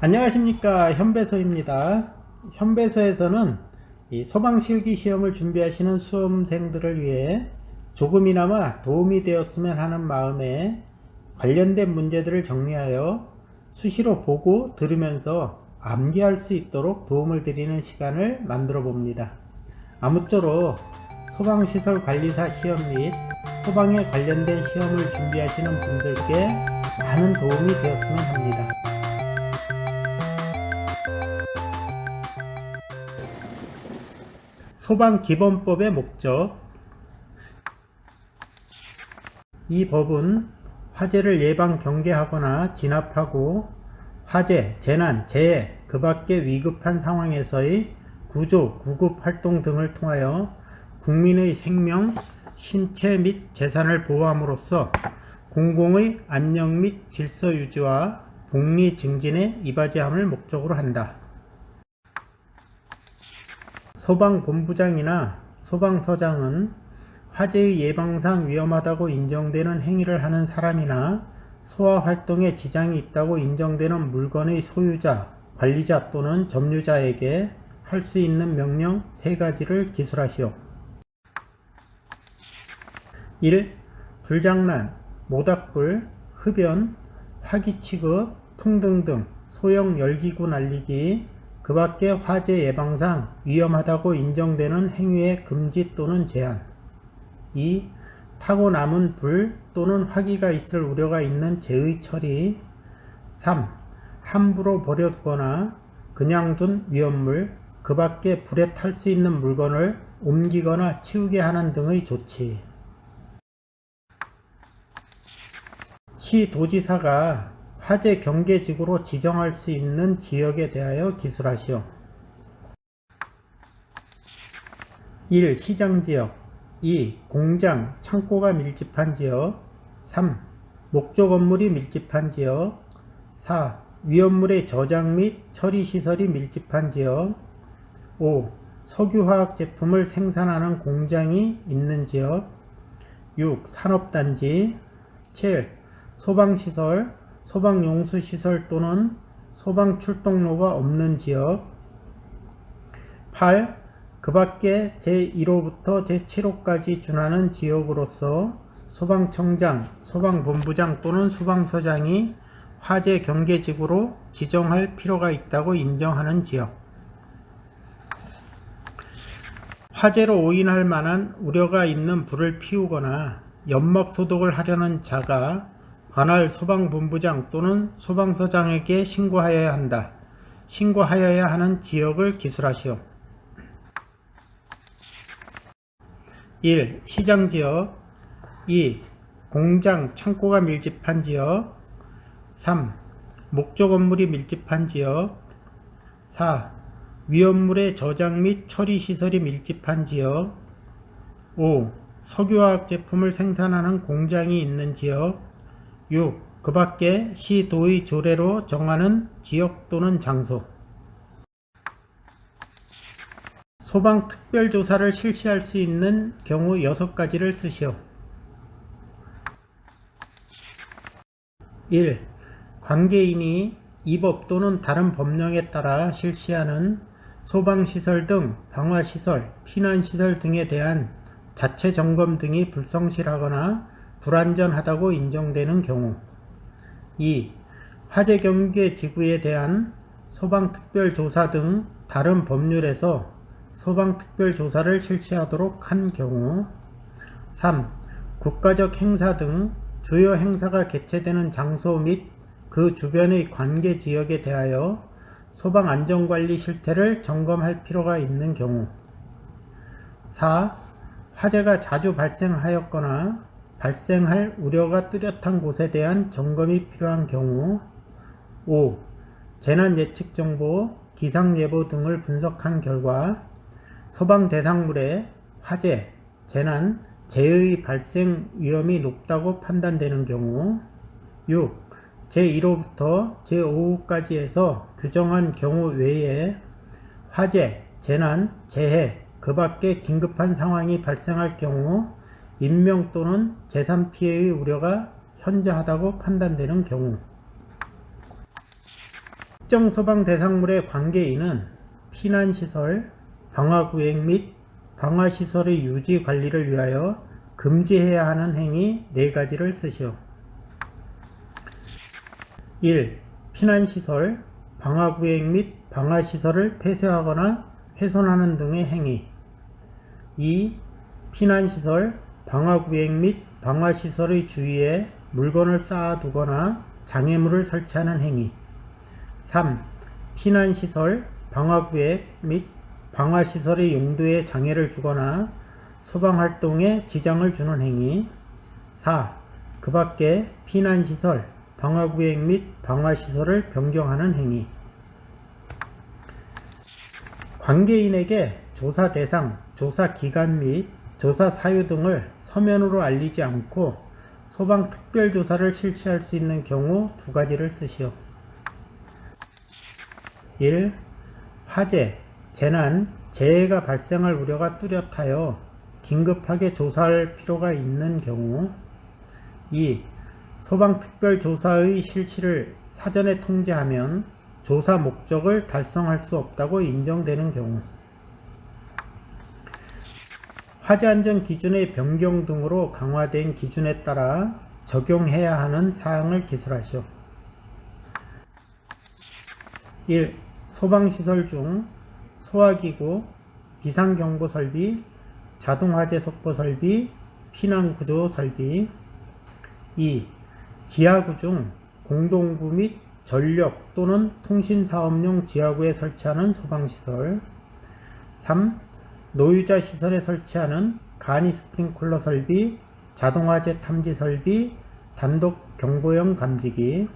안녕하십니까, 현배소입니다. 현배소에서는 이 소방실기 시험을 준비하시는 수험생들을 위해 조금이나마 도움이 되었으면 하는 마음에 관련된 문제들을 정리하여 수시로 보고 들으면서 암기할 수 있도록 도움을 드리는 시간을 만들어 봅니다. 아무쪼록 소방시설관리사 시험 및 소방에 관련된 시험을 준비하시는 분들께 많은 도움이 되었으면 합니다. 소방기본법의 목적. 이 법은 화재를 예방 경계하거나 진압하고 화재, 재난, 재해, 그 밖의 위급한 상황에서의 구조, 구급 활동 등을 통하여 국민의 생명, 신체 및 재산을 보호함으로써 공공의 안녕 및 질서 유지와 복리 증진에 이바지함을 목적으로 한다. 소방본부장이나 소방서장은 화재의 예방상 위험하다고 인정되는 행위를 하는 사람이나 소화활동에 지장이 있다고 인정되는 물건의 소유자, 관리자 또는 점유자에게 할 수 있는 명령 3가지를 기술하시오. 1. 불장난, 모닥불, 흡연, 화기 취급, 풍등 등 소형 열기구 날리기, 그 밖의 화재 예방상 위험하다고 인정되는 행위의 금지 또는 제한. 2. 타고 남은 불 또는 화기가 있을 우려가 있는 재의 처리. 3. 함부로 버려두거나 그냥 둔 위험물, 그 밖에 불에 탈 수 있는 물건을 옮기거나 치우게 하는 등의 조치. 시도지사가 화재 경계지구로 지정할 수 있는 지역에 대하여 기술하시오. 1. 시장지역. 2. 공장, 창고가 밀집한 지역. 3. 목조 건물이 밀집한 지역. 4. 위험물의 저장 및 처리시설이 밀집한 지역. 5. 석유화학 제품을 생산하는 공장이 있는 지역. 6. 산업단지. 7. 소방시설, 소방용수시설 또는 소방출동로가 없는 지역. 8. 그 밖에 제1호부터 제7호까지 준하는 지역으로서 소방청장, 소방본부장 또는 소방서장이 화재 경계지구로 지정할 필요가 있다고 인정하는 지역. 화재로 오인할 만한 우려가 있는 불을 피우거나 연막 소독을 하려는 자가 관할 소방본부장 또는 소방서장에게 신고하여야 한다. 신고하여야 하는 지역을 기술하시오. 1. 시장지역. 2. 공장, 창고가 밀집한 지역. 3. 목조 건물이 밀집한 지역. 4. 위험물의 저장 및 처리시설이 밀집한 지역. 5. 석유화학 제품을 생산하는 공장이 있는 지역. 6. 그 밖에 시도의 조례로 정하는 지역 또는 장소. 소방 특별조사를 실시할 수 있는 경우 6가지를 쓰시오. 1. 관계인이 이 법 또는 다른 법령에 따라 실시하는 소방시설 등 방화시설, 피난시설 등에 대한 자체 점검 등이 불성실하거나 불안전하다고 인정되는 경우. 2. 화재 경계 지구에 대한 소방특별조사 등 다른 법률에서 소방특별조사를 실시하도록 한 경우. 3. 국가적 행사 등 주요 행사가 개최되는 장소 및 그 주변의 관계 지역에 대하여 소방안전관리 실태를 점검할 필요가 있는 경우. 4. 화재가 자주 발생하였거나 발생할 우려가 뚜렷한 곳에 대한 점검이 필요한 경우. 5. 재난예측정보, 기상예보 등을 분석한 결과 소방 대상물의 화재, 재난, 재해의 발생 위험이 높다고 판단되는 경우. 6. 제1호부터 제5호까지 해서 규정한 경우 외에 화재, 재난, 재해, 그 밖에 긴급한 상황이 발생할 경우 인명 또는 재산 피해의 우려가 현저하다고 판단되는 경우. 특정 소방 대상물의 관계인은 피난시설, 방화구역 및 방화시설의 유지 관리를 위하여 금지해야 하는 행위 4가지를 쓰시오. 1. 피난시설, 방화구역 및 방화시설을 폐쇄하거나 훼손하는 등의 행위. 2. 피난시설, 방화구역 및 방화시설의 주위에 물건을 쌓아두거나 장애물을 설치하는 행위. 3. 피난시설, 방화구역 및 방화시설의 용도에 장애를 주거나 소방활동에 지장을 주는 행위. 4. 그 밖에 피난시설, 방화구역 및 방화시설을 변경하는 행위. 관계인에게 조사 대상, 조사 기간 및 조사 사유 등을 서면으로 알리지 않고 소방 특별조사를 실시할 수 있는 경우 2가지를 쓰시오. 1. 화재, 재난, 재해가 발생할 우려가 뚜렷하여 긴급하게 조사할 필요가 있는 경우. 2. 소방 특별조사의 실시를 사전에 통지하면 조사 목적을 달성할 수 없다고 인정되는 경우. 화재 안전 기준의 변경 등으로 강화된 기준에 따라 적용해야 하는 사항을 기술하시오. 1. 소방시설 중 소화기구, 비상경보 설비, 자동화재 속보 설비, 피난구조 설비. 2. 지하구 중 공동구 및 전력 또는 통신사업용 지하구에 설치하는 소방시설. 3. 노유자 시설에 설치하는 간이 스프링클러 설비, 자동화재 탐지 설비, 단독 경보용 감지기.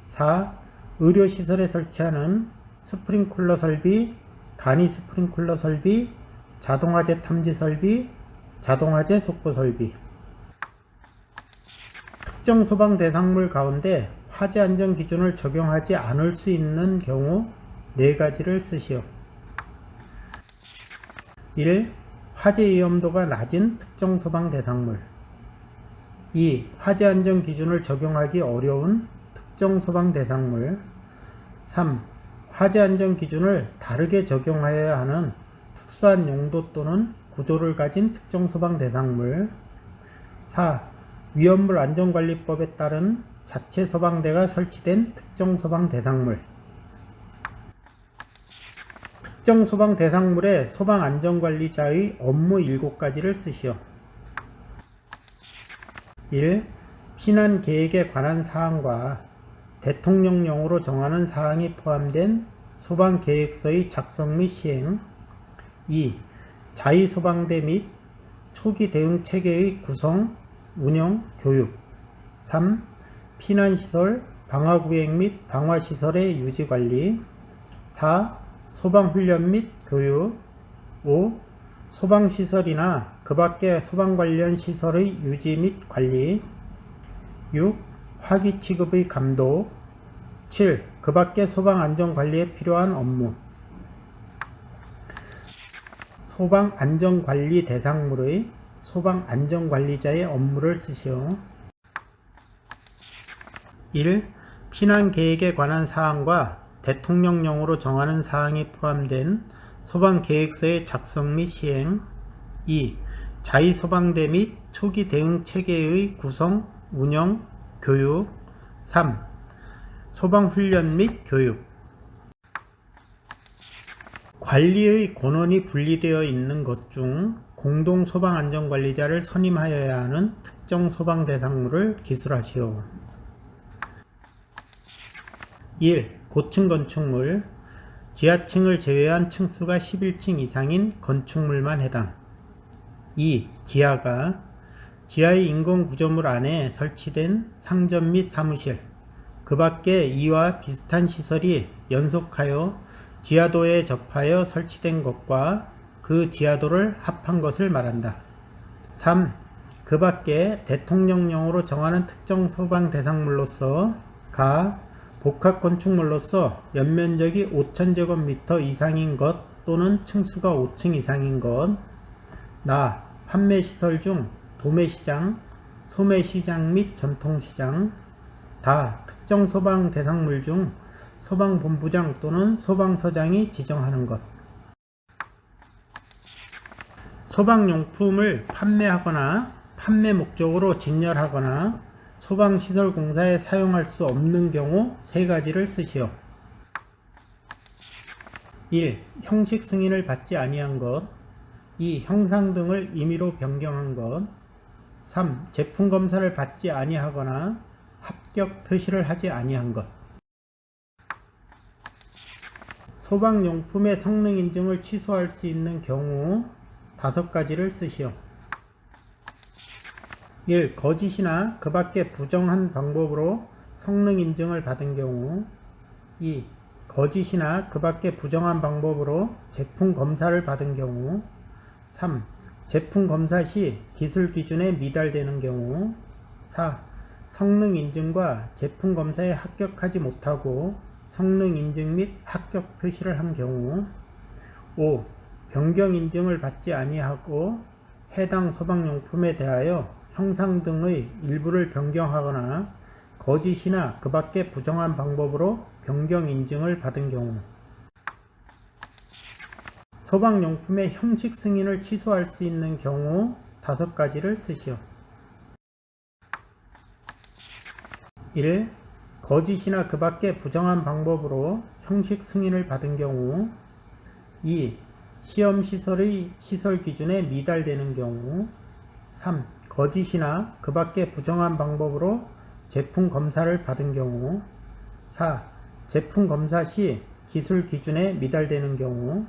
4. 의료시설에 설치하는 스프링클러 설비, 간이 스프링클러 설비, 자동화재 탐지 설비, 자동화재 속보 설비. 특정 소방 대상물 가운데 화재 안전 기준을 적용하지 않을 수 있는 경우 4가지를 쓰시오. 1. 화재 위험도가 낮은 특정 소방 대상물. 2. 화재 안전 기준을 적용하기 어려운 특정 소방 대상물. 3. 화재 안전 기준을 다르게 적용하여야 하는 특수한 용도 또는 구조를 가진 특정 소방 대상물. 4. 위험물 안전관리법에 따른 자체 소방대가 설치된 특정 소방 대상물. 특정 소방 대상물의 소방 안전관리자의 업무 7가지를 쓰시오. 1. 피난 계획에 관한 사항과 대통령령으로 정하는 사항이 포함된 소방계획서의 작성 및 시행. 2. 자위소방대 및 초기 대응 체계의 구성, 운영, 교육. 3. 피난시설, 방화구역 및 방화시설의 유지관리. 4. 소방훈련 및 교육. 5. 소방시설이나 그 밖의 소방 관련 시설의 유지 및 관리. 6. 화기 취급의 감독. 7. 그 밖의 소방 안전관리에 필요한 업무. 소방 안전관리 대상물의 소방 안전관리자의 업무를 쓰시오. 1. 피난 계획에 관한 사항과 대통령령으로 정하는 사항이 포함된 소방계획서의 작성 및 시행. 2. 자위소방대 및 초기 대응 체계의 구성, 운영, 교육. 3. 소방훈련 및 교육. 관리의 권한이 분리되어 있는 것 중 공동소방안전관리자를 선임하여야 하는 특정 소방 대상물을 기술하시오. 1. 고층 건축물. 지하층을 제외한 층수가 11층 이상인 건축물만 해당. 2. 지하가 지하의 인공구조물 안에 설치된 상점 및 사무실, 그 밖에 이와 비슷한 시설이 연속하여 지하도에 접하여 설치된 것과 그 지하도를 합한 것을 말한다. 3. 그 밖에 대통령령으로 정하는 특정 소방 대상물로서 가 복합건축물로서 연면적이 5,000제곱미터 이상인 것 또는 층수가 5층 이상인 것. 나 판매시설 중 도매시장, 소매시장 및 전통시장. 다 특정 소방 대상물 중 소방본부장 또는 소방서장이 지정하는 것. 소방용품을 판매하거나 판매 목적으로 진열하거나 소방시설공사에 사용할 수 없는 경우 세 가지를 쓰시오. 1. 형식 승인을 받지 아니한 것. 2. 형상 등을 임의로 변경한 것. 3. 제품 검사를 받지 아니하거나 합격 표시를 하지 아니한 것. 소방용품의 성능 인증을 취소할 수 있는 경우 5가지를 쓰시오. 1. 거짓이나 그 밖에 부정한 방법으로 성능 인증을 받은 경우. 2. 거짓이나 그 밖에 부정한 방법으로 제품 검사를 받은 경우. 3. 제품 검사 시 기술 기준에 미달되는 경우. 4. 성능 인증과 제품 검사에 합격하지 못하고 성능 인증 및 합격 표시를 한 경우. 5. 변경 인증을 받지 아니하고 해당 소방용품에 대하여 형상 등의 일부를 변경하거나 거짓이나 그 밖에 부정한 방법으로 변경 인증을 받은 경우. 소방용품의 형식 승인을 취소할 수 있는 경우 5가지를 쓰시오. 1. 거짓이나 그 밖에 부정한 방법으로 형식 승인을 받은 경우. 2. 시험시설의 시설 기준에 미달되는 경우. 3. 거짓이나 그 밖에 부정한 방법으로 제품 검사를 받은 경우. 4. 제품 검사 시 기술 기준에 미달되는 경우.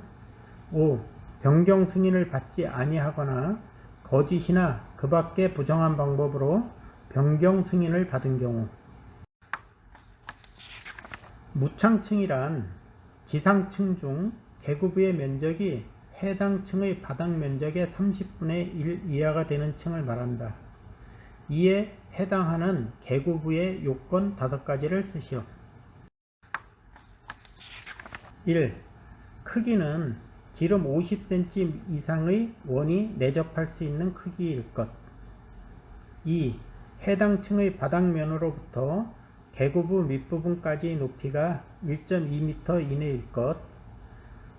5. 변경 승인을 받지 아니하거나 거짓이나 그 밖에 부정한 방법으로 변경 승인을 받은 경우. 무창층이란 지상층 중 대구부의 면적이 해당 층의 바닥 면적의 30분의 1 이하가 되는 층을 말한다. 이에 해당하는 계구부의 요건 5가지를 쓰시오. 1. 크기는 지름 50cm 이상의 원이 내접할 수 있는 크기일 것. 2. 해당 층의 바닥면으로부터 계구부 밑부분까지의 높이가 1.2m 이내일 것.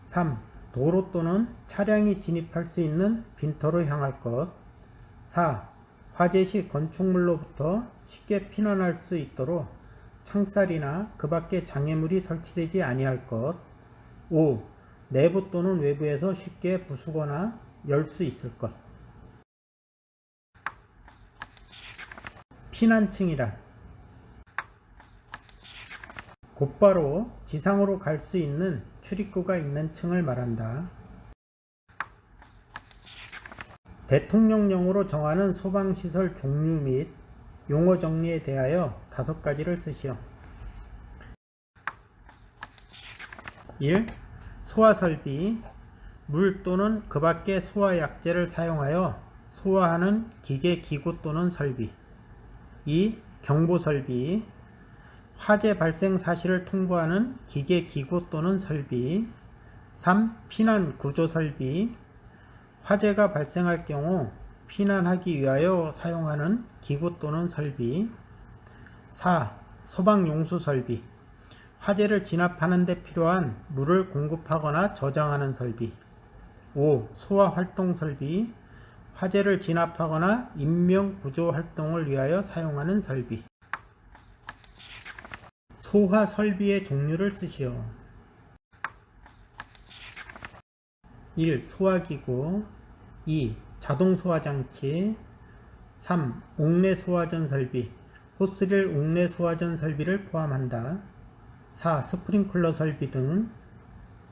3. 도로 또는 차량이 진입할 수 있는 빈터로 향할 것. 4. 화재 시 건축물로부터 쉽게 피난할 수 있도록 창살이나 그 밖에 장애물이 설치되지 아니할 것. 5. 내부 또는 외부에서 쉽게 부수거나 열 수 있을 것. 피난층이란 곧바로 지상으로 갈 수 있는 출입구가 있는 층을 말한다. 대통령령으로 정하는 소방시설 종류 및 용어 정리에 대하여 5가지를 쓰시오. 1. 소화설비. 물 또는 그 밖의 소화약제를 사용하여 소화하는 기계, 기구 또는 설비. 2. 경보설비. 화재 발생 사실을 통보하는 기계, 기구 또는 설비. 3. 피난 구조 설비. 화재가 발생할 경우 피난하기 위하여 사용하는 기구 또는 설비. 4. 소방용수 설비. 화재를 진압하는 데 필요한 물을 공급하거나 저장하는 설비. 5. 소화활동 설비. 화재를 진압하거나 인명구조 활동을 위하여 사용하는 설비. 소화 설비의 종류를 쓰시오. 1. 소화기구. 2. 자동소화장치. 3. 옥내소화전 설비. 호스릴 옥내소화전 설비를 포함한다. 4. 스프링클러 설비 등.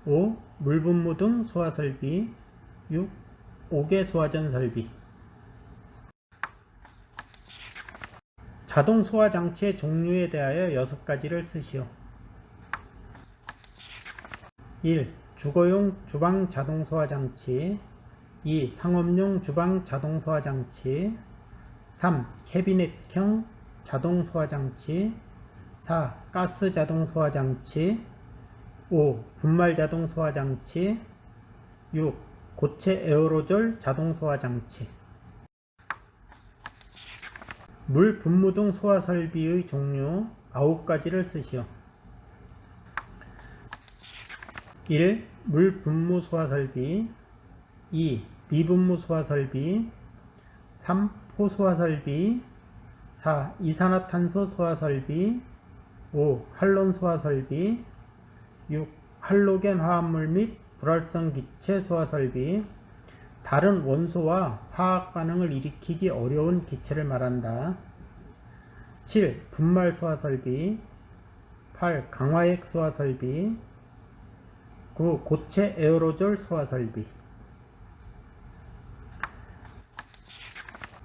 5. 물분무 등 소화설비. 6. 옥외소화전 설비. 자동소화장치의 종류에 대하여 6가지를 쓰시오. 1. 주거용 주방 자동소화장치. 2. 상업용 주방 자동소화장치. 3. 캐비넷형 자동소화장치. 4. 가스 자동소화장치. 5. 분말 자동소화장치. 6. 고체 에어로졸 자동소화장치. 물 분무 등 소화설비의 종류 9가지를 쓰시오. 1. 물분무 소화설비 2. 미분무 소화설비 3. 포소화설비 4. 이산화탄소 소화설비 5. 할론 소화설비 6. 할로겐 화합물 및 불활성 기체 소화설비 다른 원소와 화학 반응을 일으키기 어려운 기체를 말한다. 7. 분말 소화설비 8. 강화액 소화설비 9. 고체 에어로졸 소화설비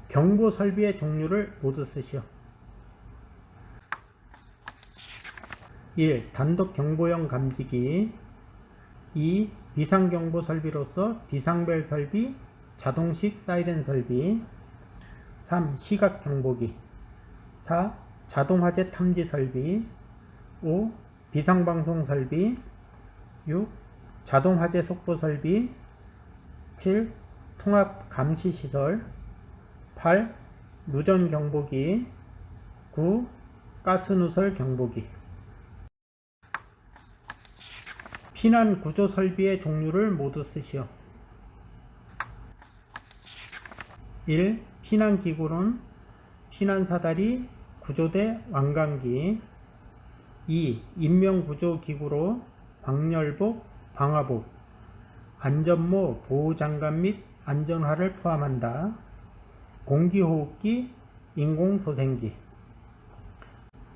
경보 설비의 종류를 모두 쓰시오. 1. 단독 경보용 감지기 2. 비상경보 설비로서 비상벨 설비, 자동식 사이렌 설비 3. 시각 경보기 4. 자동화재 탐지 설비 5. 비상방송 설비 6. 자동화재 속보 설비 7. 통합 감시 시설 8. 누전 경보기 9. 가스 누설 경보기 피난 구조 설비의 종류를 모두 쓰시오. 1. 피난 기구는 피난 사다리, 구조대, 왕관기 2. 인명 구조 기구로 방열복, 방화복, 안전모, 보호장갑 및 안전화를 포함한다. 공기호흡기, 인공소생기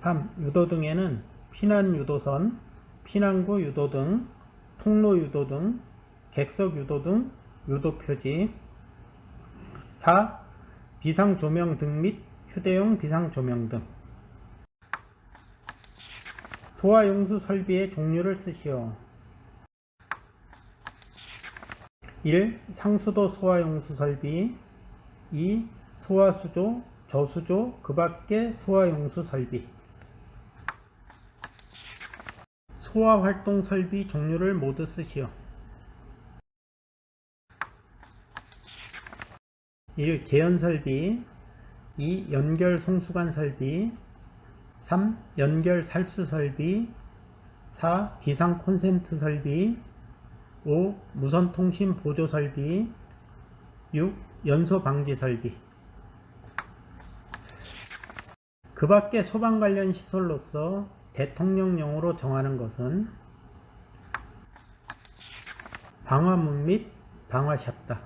3. 유도등에는 피난 유도선, 피난구 유도등, 통로 유도등, 객석 유도등, 유도표지 4. 비상조명등 및 휴대용 비상조명등 소화용수 설비의 종류를 쓰시오. 1. 상수도 소화용수 설비 2. 소화수조, 저수조, 그 밖의 소화용수 설비 소화활동 설비 종류를 모두 쓰시오. 1. 개연 설비 2. 연결 송수관 설비 3. 연결 살수 설비 4. 비상 콘센트 설비 5. 무선 통신 보조 설비 6. 연소 방지 설비 그 밖의 소방 관련 시설로서 대통령령으로 정하는 것은 방화문 및 방화샵다.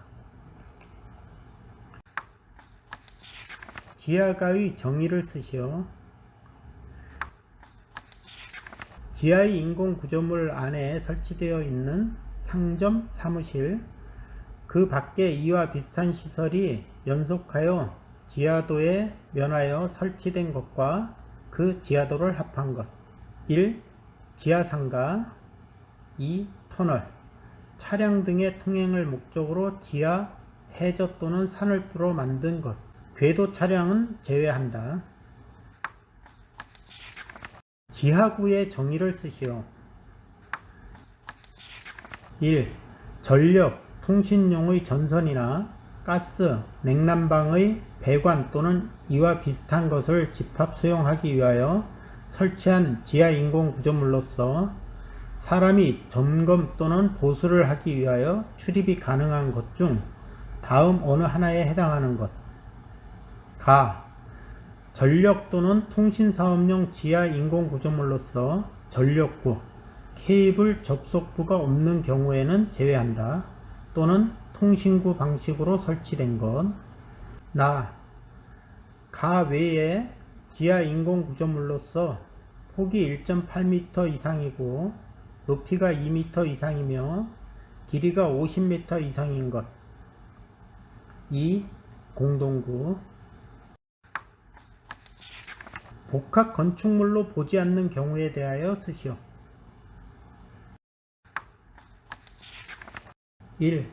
지하가의 정의를 쓰시오. 지하의 인공구조물 안에 설치되어 있는 상점, 사무실, 그 밖에 이와 비슷한 시설이 연속하여 지하도에 면하여 설치된 것과 그 지하도를 합한 것. 1. 지하상가 2. 터널 차량 등의 통행을 목적으로 지하, 해저 또는 산을 뚫어 만든 것. 궤도 차량은 제외한다. 지하구의 정의를 쓰시오. 1. 전력, 통신용의 전선이나 가스, 냉난방의 배관 또는 이와 비슷한 것을 집합 수용하기 위하여 설치한 지하 인공 구조물로서 사람이 점검 또는 보수를 하기 위하여 출입이 가능한 것 중 다음 어느 하나에 해당하는 것. 가. 전력 또는 통신사업용 지하 인공 구조물로서 전력구, 케이블 접속부가 없는 경우에는 제외한다. 또는 통신구 방식으로 설치된 것. 나. 가 외에 지하 인공 구조물로서 폭이 1.8m 이상이고 높이가 2m 이상이며 길이가 50m 이상인 것. 2. 공동구. 복합 건축물로 보지 않는 경우에 대하여 쓰시오. 1.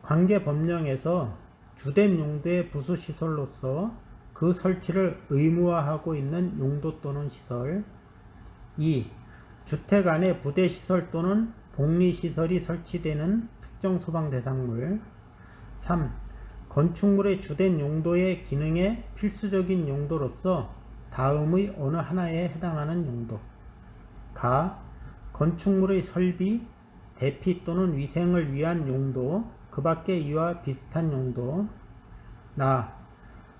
관계 법령에서 주된 용도의 부수시설로서 그 설치를 의무화하고 있는 용도 또는 시설. 2. 주택 안에 부대시설 또는 복리시설이 설치되는 특정 소방 대상물. 3. 건축물의 주된 용도의 기능의 필수적인 용도로서 다음의 어느 하나에 해당하는 용도. 가. 건축물의 설비, 대피 또는 위생을 위한 용도, 그 밖에 이와 비슷한 용도. 나,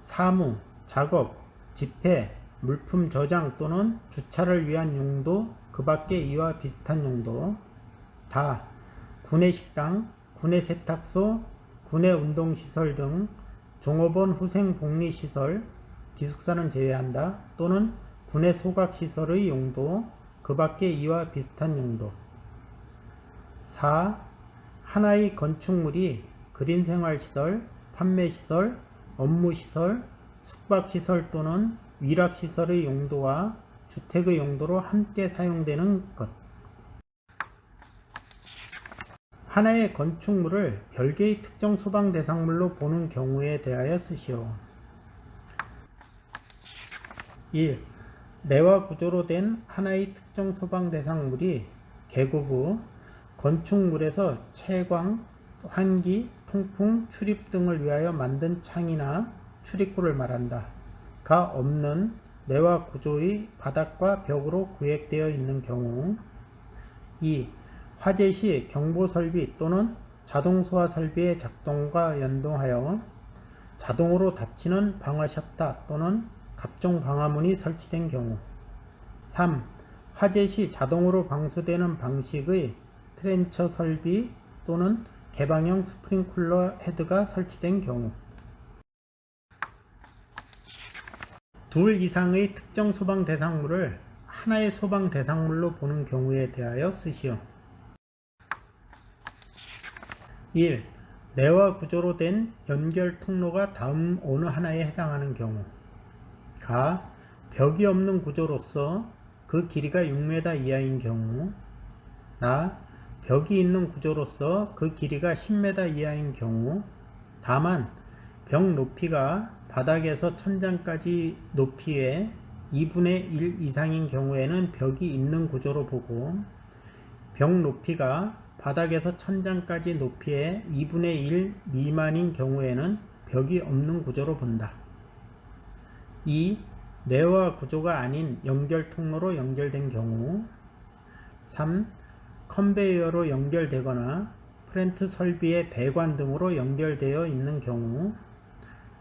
사무, 작업, 집회, 물품 저장 또는 주차를 위한 용도, 그 밖에 이와 비슷한 용도. 다, 구내 식당, 구내 세탁소, 구내 운동시설 등 종업원 후생복리시설, 기숙사는 제외한다. 또는 구내 소각시설의 용도, 그 밖에 이와 비슷한 용도. 4. 하나의 건축물이 그린생활시설, 판매시설, 업무시설, 숙박시설 또는 위락시설의 용도와 주택의 용도로 함께 사용되는 것. 하나의 건축물을 별개의 특정 소방 대상물로 보는 경우에 대하여 쓰시오. 1. 내와 구조로 된 하나의 특정 소방 대상물이 개국 후 건축물에서 채광, 환기, 통풍, 출입 등을 위하여 만든 창이나 출입구를 말한다. 가 없는 내와 구조의 바닥과 벽으로 구획되어 있는 경우. 2. 화재 시 경보 설비 또는 자동 소화 설비의 작동과 연동하여 자동으로 닫히는 방화 셔터 또는 갑종 방화문이 설치된 경우. 3. 화재 시 자동으로 방수되는 방식의 트렌처 설비 또는 개방형 스프링클러 헤드가 설치된 경우. 둘 이상의 특정 소방 대상물을 하나의 소방 대상물로 보는 경우에 대하여 쓰시오. 1. 내와 구조로 된 연결 통로가 다음 어느 하나에 해당하는 경우. 가. 벽이 없는 구조로서 그 길이가 6m 이하인 경우. 나. 벽이 있는 구조로서 그 길이가 10m 이하인 경우. 다만 벽 높이가 바닥에서 천장까지 높이의 2분의 1 이상인 경우에는 벽이 있는 구조로 보고, 벽 높이가 바닥에서 천장까지 높이의 2분의 1 미만인 경우에는 벽이 없는 구조로 본다. 2. 내와 구조가 아닌 연결 통로로 연결된 경우. 3. 컨베이어로 연결되거나 프렌트 설비의 배관 등으로 연결되어 있는 경우.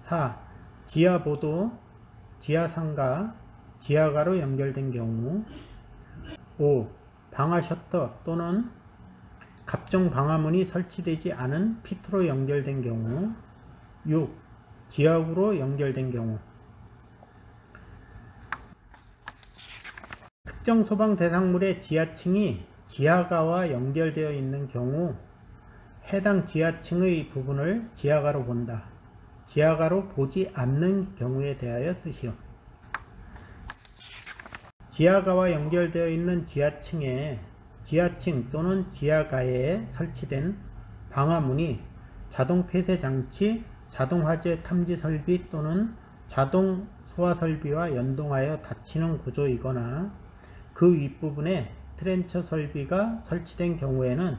4. 지하보도, 지하상가, 지하가로 연결된 경우. 5. 방화 셔터 또는 갑종 방화문이 설치되지 않은 피트로 연결된 경우. 6. 지하구로 연결된 경우. 특정 소방 대상물의 지하층이 지하가와 연결되어 있는 경우 해당 지하층의 부분을 지하가로 본다. 지하가로 보지 않는 경우에 대하여 쓰시오. 지하가와 연결되어 있는 지하층에 지하층 또는 지하가에 설치된 방화문이 자동 폐쇄 장치, 자동 화재 탐지 설비 또는 자동 소화 설비와 연동하여 닫히는 구조이거나 그 윗부분에 트렌처 설비가 설치된 경우에는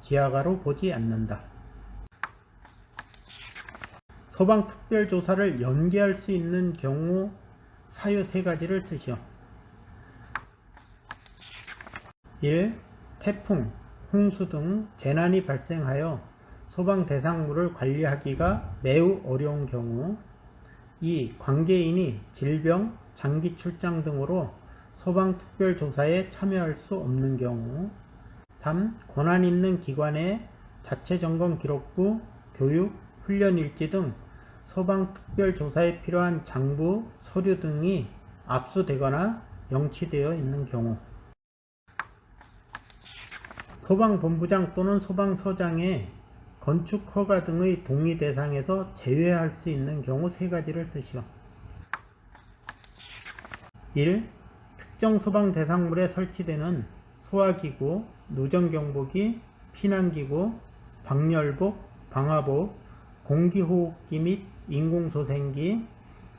지하가로 보지 않는다. 소방 특별조사를 연기할 수 있는 경우 사유 3가지를 쓰시오. 1. 태풍, 홍수 등 재난이 발생하여 소방 대상물을 관리하기가 매우 어려운 경우. 2. 관계인이 질병, 장기 출장 등으로 소방 특별조사에 참여할 수 없는 경우. 3. 권한 있는 기관의 자체 점검 기록부, 교육, 훈련 일지 등 소방 특별조사에 필요한 장부, 서류 등이 압수되거나 영치되어 있는 경우. 소방본부장 또는 소방서장의 건축허가 등의 동의 대상에서 제외할 수 있는 경우 3가지를 쓰시오. 1. 특정 소방 대상물에 설치되는 소화기구, 누전경보기, 피난기구, 방열복, 방화복, 공기호흡기 및 인공소생기,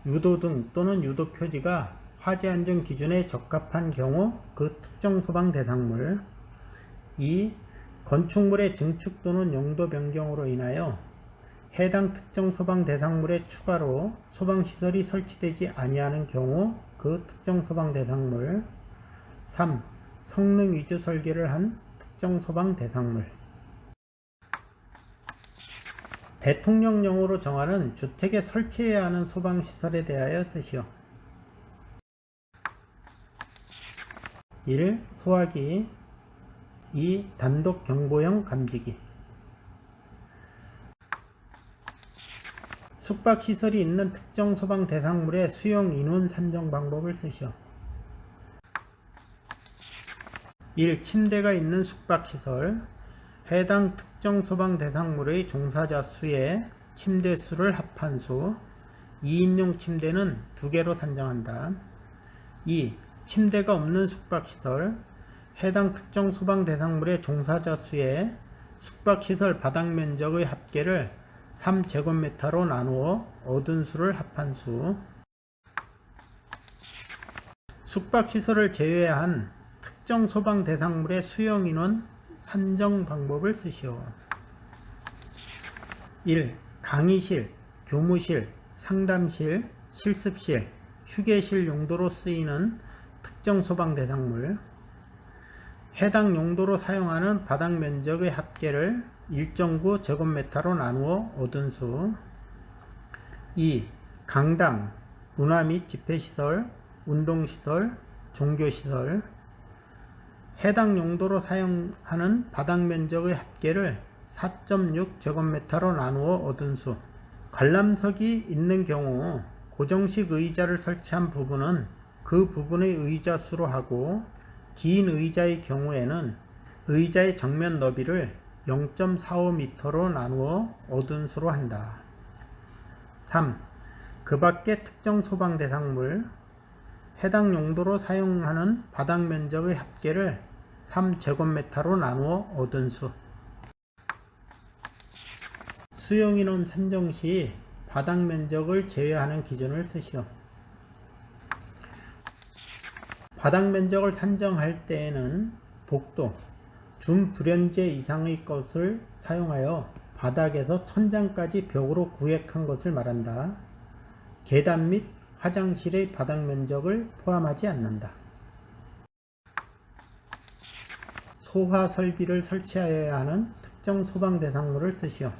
유도등 또는 유도표지가 화재안전 기준에 적합한 경우 그 특정 소방 대상물. 2. 건축물의 증축 또는 용도 변경으로 인하여 해당 특정 소방 대상물에 추가로 소방시설이 설치되지 아니하는 경우 그 특정 소방 대상물. 3. 성능 위주 설계를 한 특정 소방 대상물. 대통령령으로 정하는 주택에 설치해야 하는 소방시설에 대하여 쓰시오. 1. 소화기. 2. 단독 경보형 감지기. 숙박시설이 있는 특정 소방 대상물의 수용 인원 산정 방법을 쓰시오. 1. 침대가 있는 숙박시설. 해당 특정 소방 대상물의 종사자 수의 침대 수를 합한 수. 2인용 침대는 2개로 산정한다. 2. 침대가 없는 숙박시설. 해당 특정 소방 대상물의 종사자 수의 숙박시설 바닥면적의 합계를 3제곱미터로 나누어 얻은 수를 합한 수. 숙박시설을 제외한 특정 소방 대상물의 수용인원 산정 방법을 쓰시오. 1. 강의실, 교무실, 상담실, 실습실, 휴게실 용도로 쓰이는 특정 소방 대상물. 해당 용도로 사용하는 바닥 면적의 합계를 1.9제곱미터로 나누어 얻은 수. 2. 강당, 문화 및 집회시설, 운동시설, 종교시설. 해당 용도로 사용하는 바닥 면적의 합계를 4.6제곱미터로 나누어 얻은 수. 관람석이 있는 경우 고정식 의자를 설치한 부분은 그 부분의 의자 수로 하고, 긴 의자의 경우에는 의자의 정면 너비를 0.45m로 나누어 얻은 수로 한다. 3. 그 밖의 특정 소방 대상물. 해당 용도로 사용하는 바닥 면적의 합계를 3제곱미터로 나누어 얻은 수. 수용인원 산정 시 바닥 면적을 제외하는 기준을 쓰시오. 바닥 면적을 산정할 때에는 복도, 준불연제 이상의 것을 사용하여 바닥에서 천장까지 벽으로 구획한 것을 말한다. 계단 및 화장실의 바닥 면적을 포함하지 않는다. 소화 설비를 설치하여야 하는 특정 소방 대상물을 쓰시오.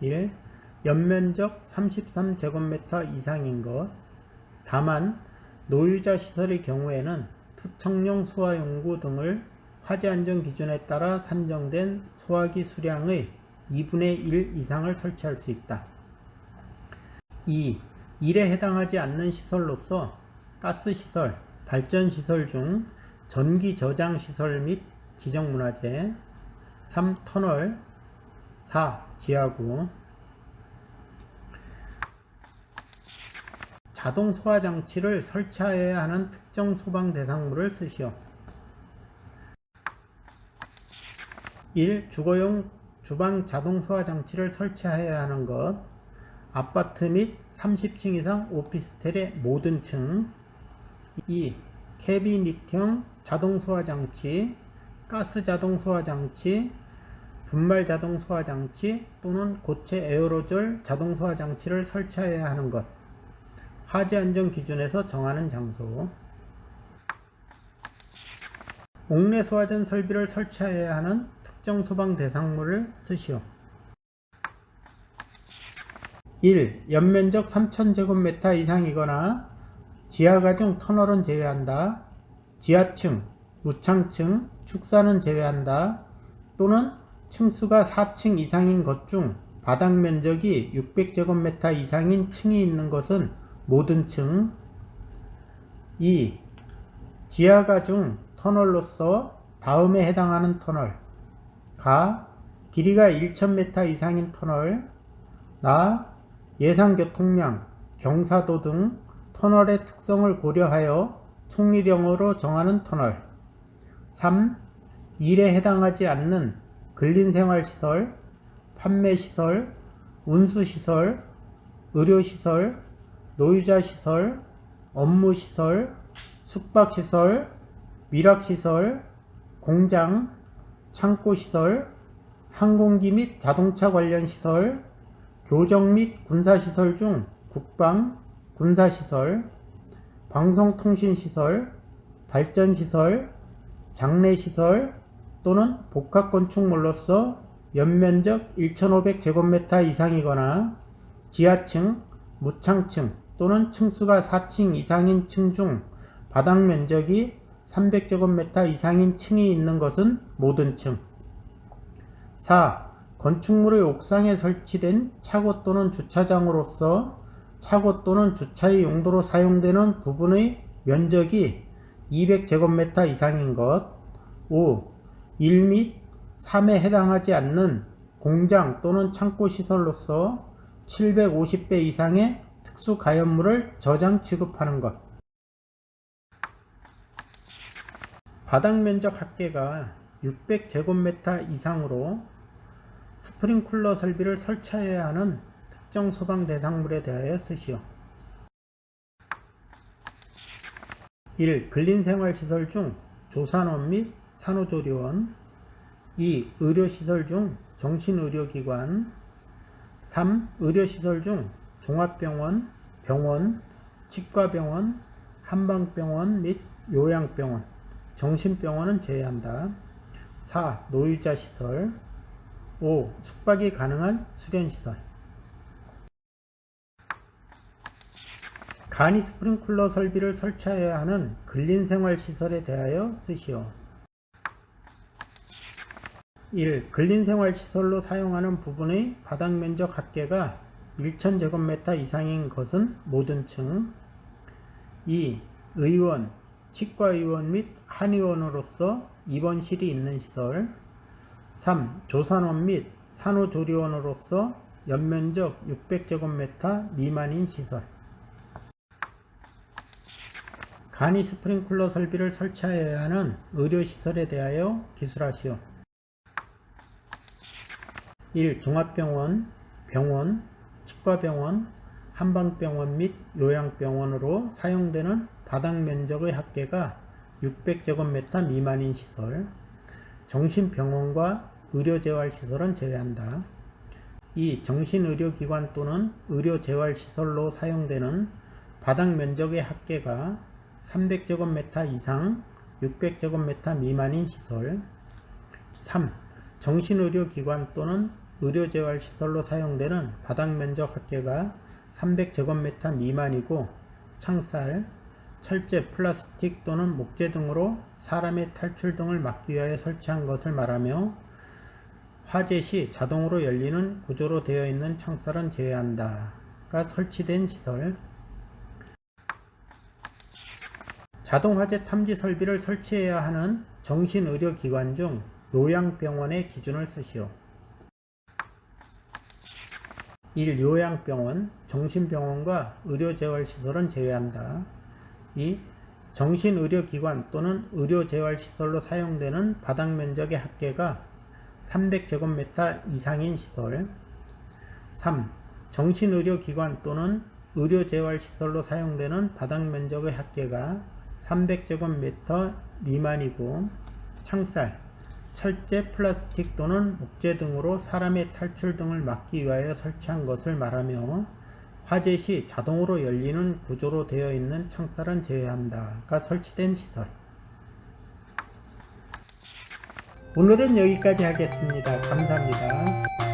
1. 연면적 33제곱미터 이상인 것. 다만 노유자 시설의 경우에는 투척용 소화용구 등을 화재 안전 기준에 따라 산정된 소화기 수량의 2분의 1 이상을 설치할 수 있다. 2. 일에 해당하지 않는 시설로서 가스시설, 발전시설 중 전기 저장 시설 및 지정문화재. 3. 터널. 4. 지하구. 자동 소화장치를 설치하여야 하는 특정 소방 대상물을 쓰시오. 1. 주거용 주방 자동 소화장치를 설치하여야 하는 것. 아파트 및 30층 이상 오피스텔의 모든 층. 2. 캐비닛형 자동 소화장치, 가스 자동 소화장치, 분말 자동 소화장치 또는 고체 에어로졸 자동 소화장치를 설치하여야 하는 것. 화재 안전 기준에서 정하는 장소. 옥내 소화전 설비를 설치하여야 하는 특정 소방 대상물을 쓰시오. 1. 연면적 3000제곱미터 이상이거나 지하가중 터널은 제외한다. 지하층, 무창층, 축사는 제외한다. 또는 층수가 4층 이상인 것 중 바닥 면적이 600제곱미터 이상인 층이 있는 것은 모든 층. 2. 지하가 중 터널로서 다음에 해당하는 터널. 가. 길이가 1000m 이상인 터널. 나. 예상 교통량, 경사도 등 터널의 특성을 고려하여 총리령으로 정하는 터널. 3. 일에 해당하지 않는 근린생활시설, 판매시설, 운수시설, 의료시설, 노유자시설, 업무시설, 숙박시설, 위락시설, 공장, 창고시설, 항공기 및 자동차 관련 시설, 교정 및 군사시설 중 국방, 군사시설, 방송통신시설, 발전시설, 장내시설 또는 복합건축물로서 연면적 1500제곱미터 이상이거나 지하층, 무창층 또는 층수가 4층 이상인 층 중 바닥면적이 300제곱미터 이상인 층이 있는 것은 모든 층. 4. 건축물의 옥상에 설치된 차고 또는 주차장으로서 차고 또는 주차의 용도로 사용되는 부분의 면적이 200제곱미터 이상인 것. 5. 1 및 3에 해당하지 않는 공장 또는 창고 시설로서 750배 이상의 특수 가연물을 저장 취급하는 것. 바닥 면적 합계가 600제곱미터 이상으로 스프링클러 설비를 설치해야 하는 특정 소방 대상물에 대하여 쓰시오. 1. 근린생활시설 중 조산원 및 산후조리원. 2. 의료시설 중 정신의료기관. 3. 의료시설 중 종합병원, 병원, 치과병원, 한방병원 및 요양병원, 정신병원은 제외한다. 4. 노유자시설. 5. 숙박이 가능한 수련시설. 간이 스프링클러 설비를 설치해야 하는 근린생활시설에 대하여 쓰시오. 1. 근린생활시설로 사용하는 부분의 바닥면적 합계가 1000제곱미터 이상인 것은 모든 층. 2. 의원, 치과의원 및 한의원으로서 입원실이 있는 시설. 3. 조산원 및 산후조리원으로서 연면적 600제곱미터 미만인 시설. 간이 스프링클러 설비를 설치해야 하는 의료시설에 대하여 기술하시오. 1. 종합병원, 병원, 치과병원, 한방병원 및 요양병원으로 사용되는 바닥면적의 합계가 600제곱미터 미만인 시설. 정신병원과 의료재활시설은 제외한다. 2. 정신의료기관 또는 의료재활시설로 사용되는 바닥면적의 합계가 300제곱미터 이상 600제곱미터 미만인 시설. 3. 정신의료기관 또는 의료재활시설로 사용되는 바닥면적 합계가 300제곱미터 미만이고 창살, 철제, 플라스틱 또는 목재 등으로 사람의 탈출 등을 막기 위하여 설치한 것을 말하며 화재 시 자동으로 열리는 구조로 되어 있는 창살은 제외한다가 설치된 시설. 자동화재 탐지 설비를 설치해야 하는 정신의료기관 중 요양병원의 기준을 쓰시오. 1. 요양병원, 정신병원과 의료재활시설은 제외한다. 2. 정신의료기관 또는 의료재활시설로 사용되는 바닥면적의 합계가 300제곱미터 이상인 시설. 3. 정신의료기관 또는 의료재활시설로 사용되는 바닥면적의 합계가 300제곱미터 미만이고 창살, 철제, 플라스틱 또는 목재 등으로 사람의 탈출 등을 막기 위하여 설치한 것을 말하며 화재 시 자동으로 열리는 구조로 되어 있는 창살은 제외한다가 설치된 시설. 오늘은 여기까지 하겠습니다. 감사합니다.